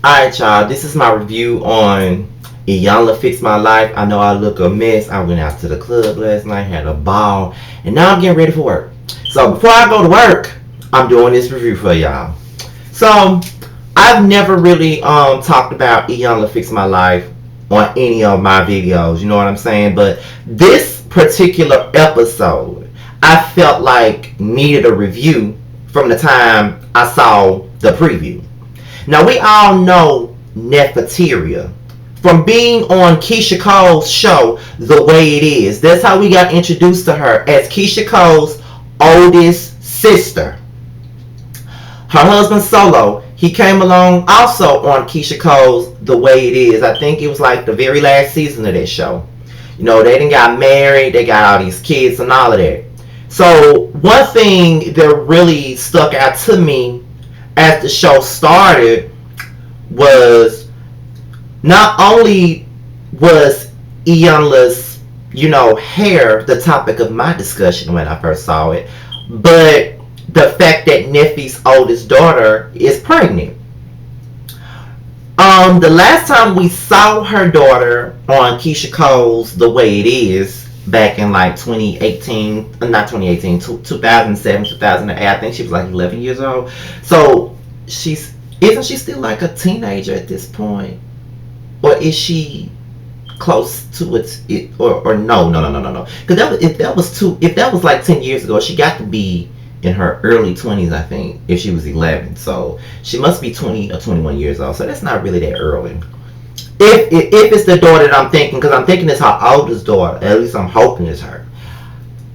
Alright, y'all, this is my review on Iyanla Fix My Life. I know I look a mess. I went out to the club last night, had a ball, and now I'm getting ready for work. So before I go to work, I'm doing this review for y'all. So I've never really talked about Iyanla Fix My Life on any of my videos, you know what I'm saying? But this particular episode, I felt like needed a review from the time I saw the preview. Now we all know Neffe from being on Keisha Cole's show The Way It Is. That's how we got introduced to her, as Keisha Cole's oldest sister. Her husband Soullow, he came along also on Keisha Cole's The Way It Is. I think it was like the very last season of that show. You know, they done got married, they got all these kids and all of that. So one thing that really stuck out to me as the show started was not only was Iyanla's, hair the topic of my discussion when I first saw it, but the fact that Neffe's oldest daughter is pregnant. The last time we saw her daughter on Keisha Cole's The Way It Is, back in like 2018, not 2018, 2007, 2008, I think she was like 11 years old. So isn't she still like a teenager at this point? Or is she close to it, or no. Because if that was like 10 years ago, she got to be in her early 20s, I think, if she was 11. So she must be 20 or 21 years old. So that's not really that early. If it's the daughter that I'm thinking, because I'm thinking it's her oldest daughter, at least I'm hoping it's her.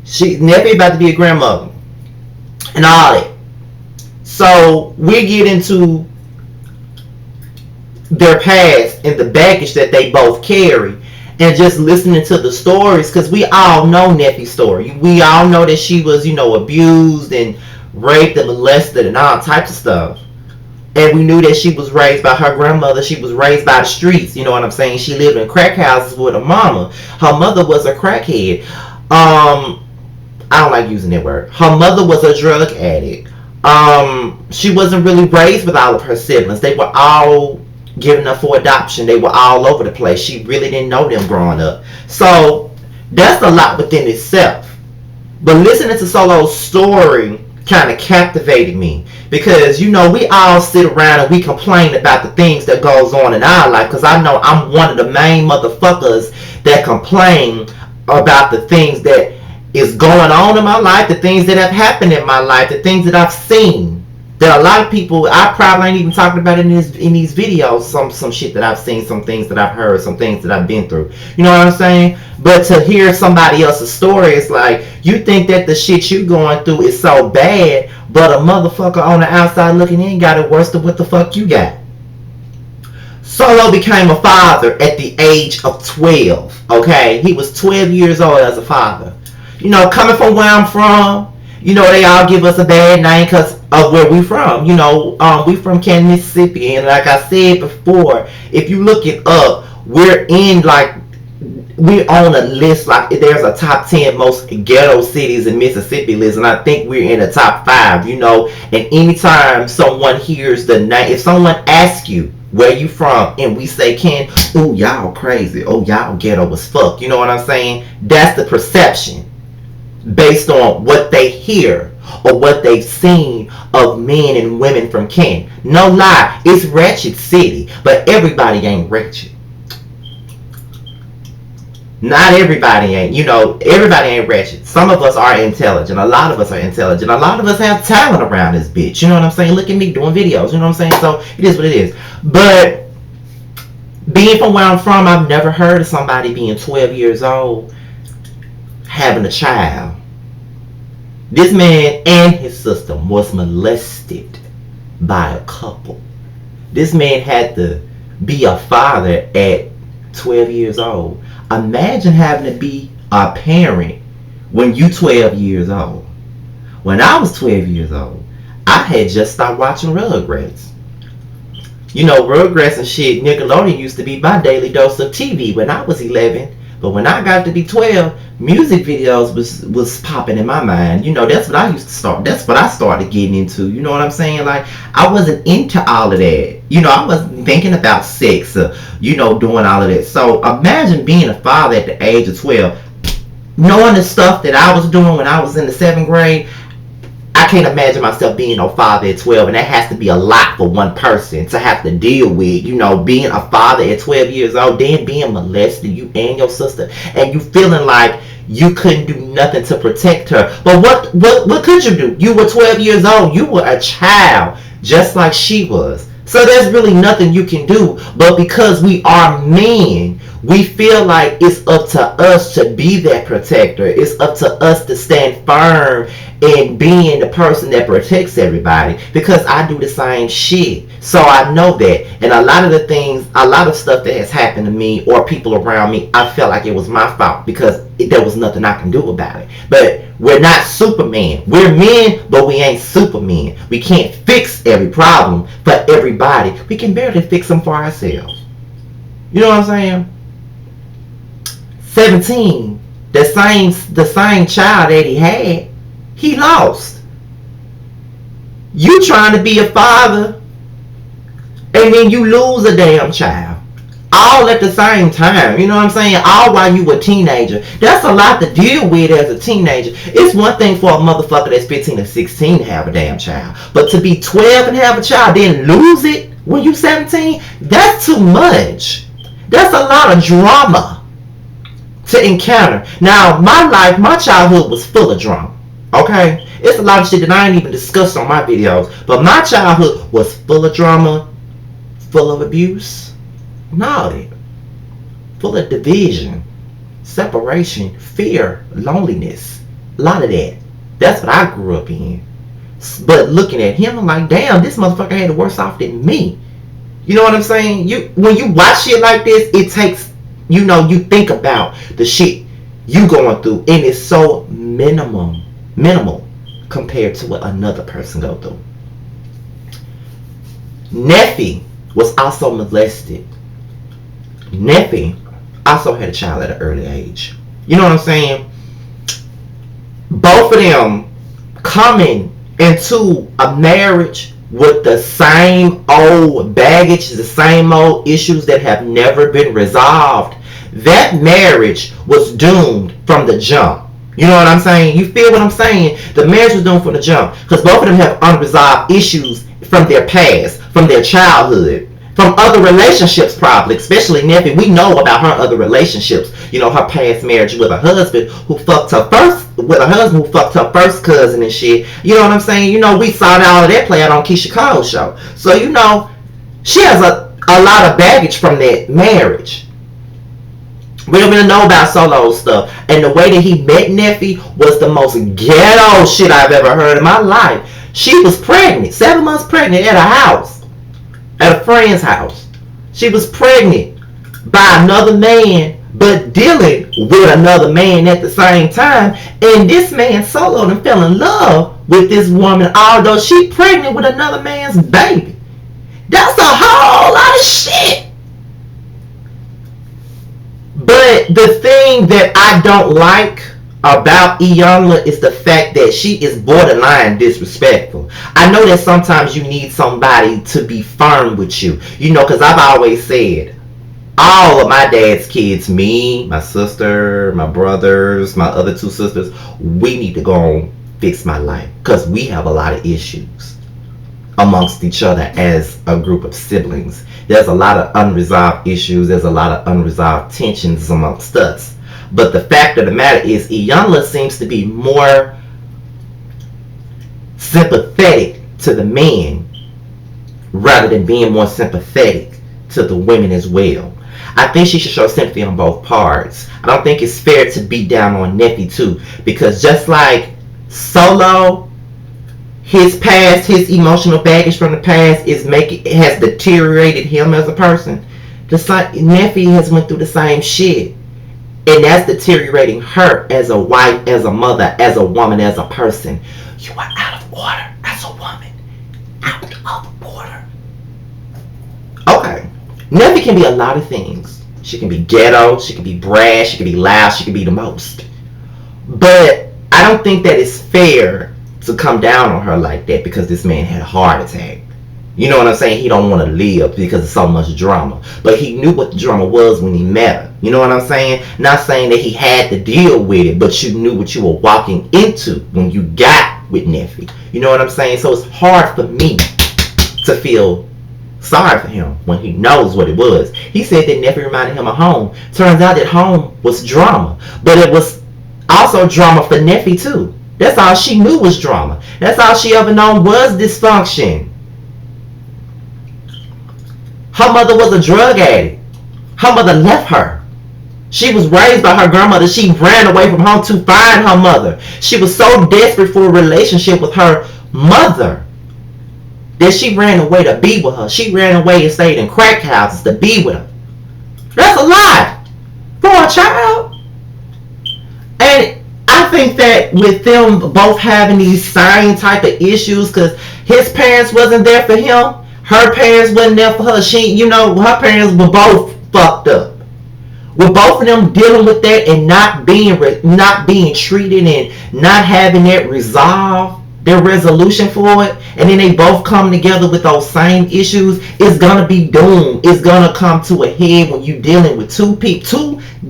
Neffe about to be a grandmother and all that. So we get into their past and the baggage that they both carry, and just listening to the stories, because we all know Neffe's story. We all know that she was, abused and raped and molested and all types of stuff. And we knew that she was raised by her grandmother. She was raised by the streets. You know what I'm saying? She lived in crack houses with her mama. Her mother was a crackhead. I don't like using that word. Her mother was a drug addict. She wasn't really raised with all of her siblings. They were all given up for adoption. They were all over the place. She really didn't know them growing up. So that's a lot within itself. But listening to Soullow's story kind of captivated me, because we all sit around and we complain about the things that goes on in our life, because I know I'm one of the main motherfuckers that complain about the things that is going on in my life, the things that have happened in my life, the things that I've seen. There are a lot of people, I probably ain't even talking about it in these videos, some shit that I've seen, some things that I've heard, some things that I've been through. You know what I'm saying? But to hear somebody else's story, it's like, you think that the shit you going through is so bad, but a motherfucker on the outside looking in got it worse than what the fuck you got. Soullow became a father at the age of 12, okay? He was 12 years old as a father. Coming from where I'm from, they all give us a bad name because of where we from. We from Kansas, Mississippi, and like I said before, if you look it up, we're on a list, like there's a top 10 most ghetto cities in Mississippi list, and I think we're in the top 5. And anytime someone hears the name, if someone asks you where you from, and we say ooh, y'all crazy, oh, y'all ghetto as fuck, you know what I'm saying? That's the perception based on what they hear or what they've seen of men and women from Ken. No lie, it's ratchet city, but everybody ain't ratchet. Not everybody ain't, everybody ain't ratchet. Some of us are intelligent. A lot of us are intelligent. A lot of us have talent around this bitch. You know what I'm saying? Look at me doing videos. You know what I'm saying? So it is what it is. But being from where I'm from, I've never heard of somebody being 12 years old having a child. This man and his sister was molested by a couple. This man had to be a father at 12 years old. Imagine having to be a parent when you 12 years old. When I was 12 years old, I had just started watching Rugrats. Rugrats and shit, Nickelodeon used to be my daily dose of TV when I was 11. But when I got to be 12, music videos was popping in my mind. That's what I used to start. That's what I started getting into. You know what I'm saying? Like, I wasn't into all of that. I wasn't thinking about sex, doing all of that. So imagine being a father at the age of 12, knowing the stuff that I was doing when I was in the 7th grade. I can't imagine myself being no father at 12, and that has to be a lot for one person to have to deal with. Being a father at 12 years old, then being molested, you and your sister, and you feeling like you couldn't do nothing to protect her. But what could you do? You were 12 years old. You were a child, just like she was. So there's really nothing you can do. But because we are men, we feel like it's up to us to be that protector. It's up to us to stand firm in being the person that protects everybody. Because I do the same shit. So I know that. And a lot of stuff that has happened to me or people around me, I felt like it was my fault because there was nothing I can do about it. But we're not Superman. We're men, but we ain't Superman. We can't fix every problem for everybody. We can barely fix them for ourselves. You know what I'm saying? 17, the same child that he had, he lost. You trying to be a father, and then you lose a damn child. All at the same time, you know what I'm saying? All while you a teenager. That's a lot to deal with as a teenager. It's one thing for a motherfucker that's 15 or 16 to have a damn child. But to be 12 and have a child, then lose it when you 17, that's too much. That's a lot of drama to encounter. Now, my childhood was full of drama. Okay? It's a lot of shit that I ain't even discussed on my videos. But my childhood was full of drama, full of abuse. No, full of division, separation, fear, loneliness, a lot of that. That's what I grew up in. But looking at him, I'm like, damn, this motherfucker had it worse off than me. You know what I'm saying? When you watch shit like this, it takes, you think about the shit you going through, and it's so minimal compared to what another person go through. Neffe was also molested. Neffe also had a child at an early age. You know what I'm saying? Both of them coming into a marriage with the same old baggage, the same old issues that have never been resolved. That marriage was doomed from the jump. You know what I'm saying? You feel what I'm saying? The marriage was doomed from the jump because both of them have unresolved issues from their past, from their childhood, from other relationships probably, especially Neffe. We know about her other relationships. Her past marriage with a husband who fucked her first cousin and shit. You know what I'm saying? We saw all of that play out on Keisha Cole's show. So, she has a lot of baggage from that marriage. We don't really know about Soullow stuff. And the way that he met Neffe was the most ghetto shit I've ever heard in my life. She was pregnant, 7 months pregnant at a house. At a friend's house. She was pregnant by another man, but dealing with another man at the same time. And this man, Soullow, and fell in love with this woman, although she pregnant with another man's baby. That's a whole lot of shit. But the thing that I don't like about Iyanla is the fact that she is borderline disrespectful. I know that sometimes you need somebody to be firm with you. Because I've always said, all of my dad's kids, me, my sister, my brothers, my other 2 sisters, we need to go and fix my life. Because we have a lot of issues amongst each other as a group of siblings. There's a lot of unresolved issues. There's a lot of unresolved tensions amongst us. But the fact of the matter is, Iyanla seems to be more sympathetic to the men rather than being more sympathetic to the women as well. I think she should show sympathy on both parts. I don't think it's fair to beat down on Neffe too, because just like Soullow, his past, his emotional baggage from the past has deteriorated him as a person. Neffe has went through the same shit. And that's deteriorating her as a wife, as a mother, as a woman, as a person. You are out of order as a woman. Out of order. Okay. Neffe can be a lot of things. She can be ghetto. She can be brash. She can be loud. She can be the most. But I don't think that it's fair to come down on her like that because this man had a heart attack. You know what I'm saying? He don't want to live because of so much drama. But he knew what the drama was when he met her. You know what I'm saying? Not saying that he had to deal with it, but you knew what you were walking into when you got with Neffe. You know what I'm saying? So it's hard for me to feel sorry for him when he knows what it was. He said that Neffe reminded him of home. Turns out that home was drama. But it was also drama for Neffe too. That's all she knew was drama. That's all she ever known was dysfunction. Her mother was a drug addict. Her mother left her. She was raised by her grandmother. She ran away from home to find her mother. She was so desperate for a relationship with her mother that she ran away to be with her. She ran away and stayed in crack houses to be with her. That's a lot for a child. And I think that with them both having these same type of issues, because his parents wasn't there for him, her parents wasn't there for her. Her parents were both fucked up. With both of them dealing with that and not being treated and not having that resolve, their resolution for it, and then they both come together with those same issues, it's gonna be doomed. It's gonna come to a head when you're dealing with two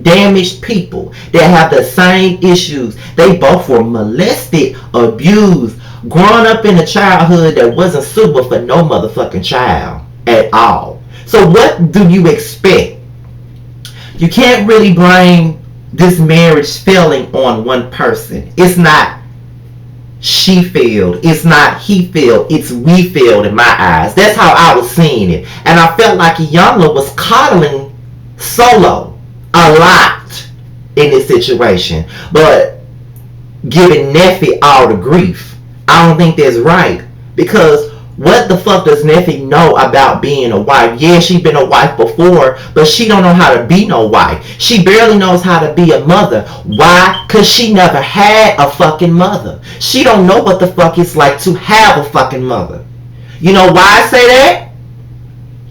damaged people that have the same issues. They both were molested, abused, growing up in a childhood that wasn't suitable for no motherfucking child at all. So what do you expect? You can't really blame this marriage failing on one person. It's not she failed. It's not he failed. It's we failed in my eyes. That's how I was seeing it. And I felt like Iyanla was coddling Soullow a lot in this situation. But giving Neffe all the grief, I don't think that's right. Because what the fuck does Neffe know about being a wife? Yeah, she been a wife before, but she don't know how to be no wife. She barely knows how to be a mother. Why? Because she never had a fucking mother. She don't know what the fuck it's like to have a fucking mother. You know why I say that?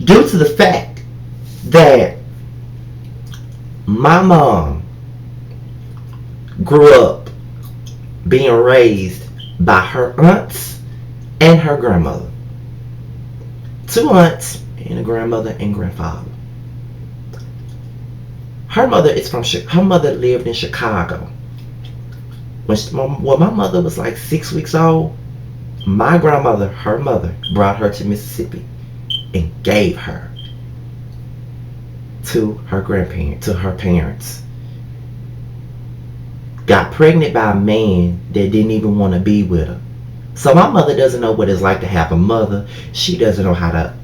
Due to the fact that my mom grew up being raised by her aunts and her grandmother. 2 aunts and a grandmother and grandfather. Her mother lived in Chicago. When my mother was like 6 weeks old, my grandmother, her mother, brought her to Mississippi and gave her to her parents. Got pregnant by a man that didn't even want to be with her. So my mother doesn't know what it's like to have a mother. She doesn't know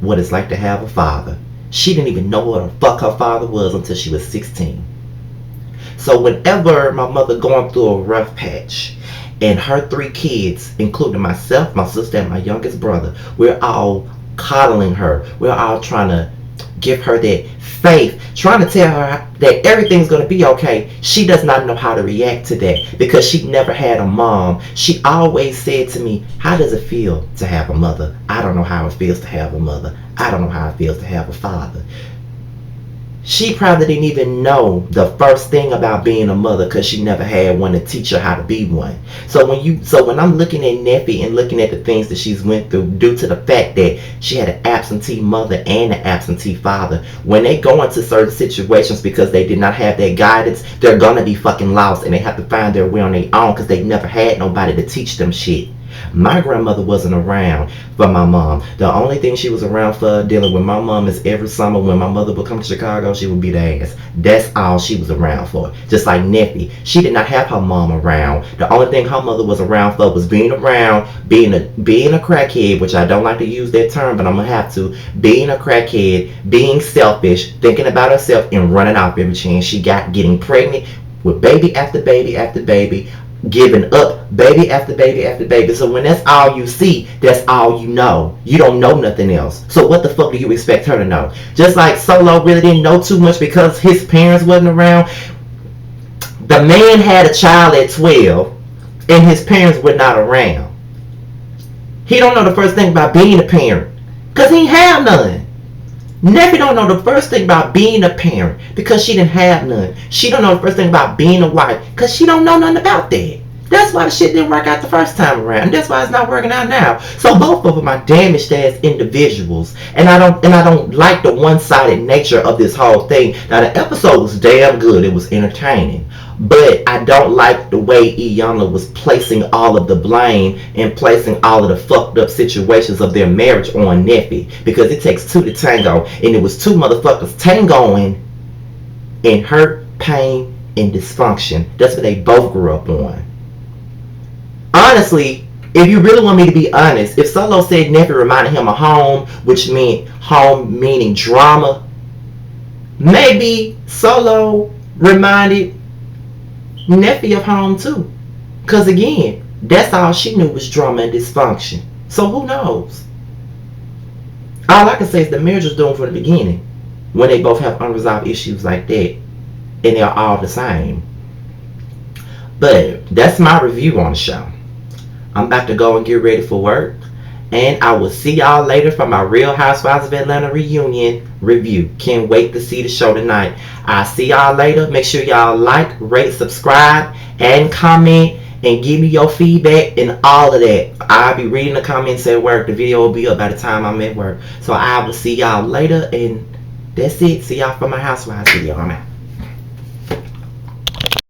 what it's like to have a father. She didn't even know what the fuck her father was until she was 16. So whenever my mother going through a rough patch, and her 3 kids, including myself, my sister, and my youngest brother, we're all coddling her. We're all trying to give her that faith, trying to tell her that everything's going to be okay. She does not know how to react to that because she never had a mom. She always said to me, how does it feel to have a mother? I don't know how it feels to have a mother. I don't know how it feels to have a father. She probably didn't even know the first thing about being a mother because she never had one to teach her how to be one. So when I'm looking at Neffe and looking at the things that she's went through due to the fact that she had an absentee mother and an absentee father, when they go into certain situations because they did not have that guidance, they're gonna be fucking lost and they have to find their way on their own because they never had nobody to teach them shit. My grandmother wasn't around for my mom. The only thing she was around for dealing with my mom is every summer when my mother would come to Chicago, she would beat her ass. That's all she was around for. Just like Neffe, she did not have her mom around. The only thing her mother was around for was being around, being a crackhead, which I don't like to use that term, but I'm gonna have to. Being a crackhead, being selfish, thinking about herself, and running off every chance she got, getting pregnant with baby after baby after baby, giving up baby after baby after baby. So when that's all you see, that's all you know. You don't know nothing else. So what the fuck do you expect her to know? Just like Soullow really didn't know too much because his parents wasn't around. The man had a child at 12 and his parents were not around. He don't know the first thing about being a parent because he ain't have none. Neffe don't know the first thing about being a parent because she didn't have none. She don't know the first thing about being a wife because she don't know nothing about that. That's why the shit didn't work out the first time around. And that's why it's not working out now. So both of them are damaged as individuals. And I don't like the one-sided nature of this whole thing. Now the episode was damn good. It was entertaining. But I don't like the way Iyanla was placing all of the blame and placing all of the fucked up situations of their marriage on Neffe. Because it takes two to tango. And it was two motherfuckers tangoing in hurt, pain, and dysfunction. That's what they both grew up on. Honestly, if you really want me to be honest, if Soullow said Neffe reminded him of home, which meant home meaning drama, maybe Soullow reminded Neffe of home too. Because again, that's all she knew was drama and dysfunction. So who knows? All I can say is the marriage was doomed from the beginning when they both have unresolved issues like that. And they're all the same. But that's my review on the show. I'm about to go and get ready for work. And I will see y'all later for my Real Housewives of Atlanta reunion review. Can't wait to see the show tonight. I'll see y'all later. Make sure y'all like, rate, subscribe, and comment. And give me your feedback and all of that. I'll be reading the comments at work. The video will be up by the time I'm at work. So I will see y'all later. And that's it. See y'all for my Housewives video. I'm out.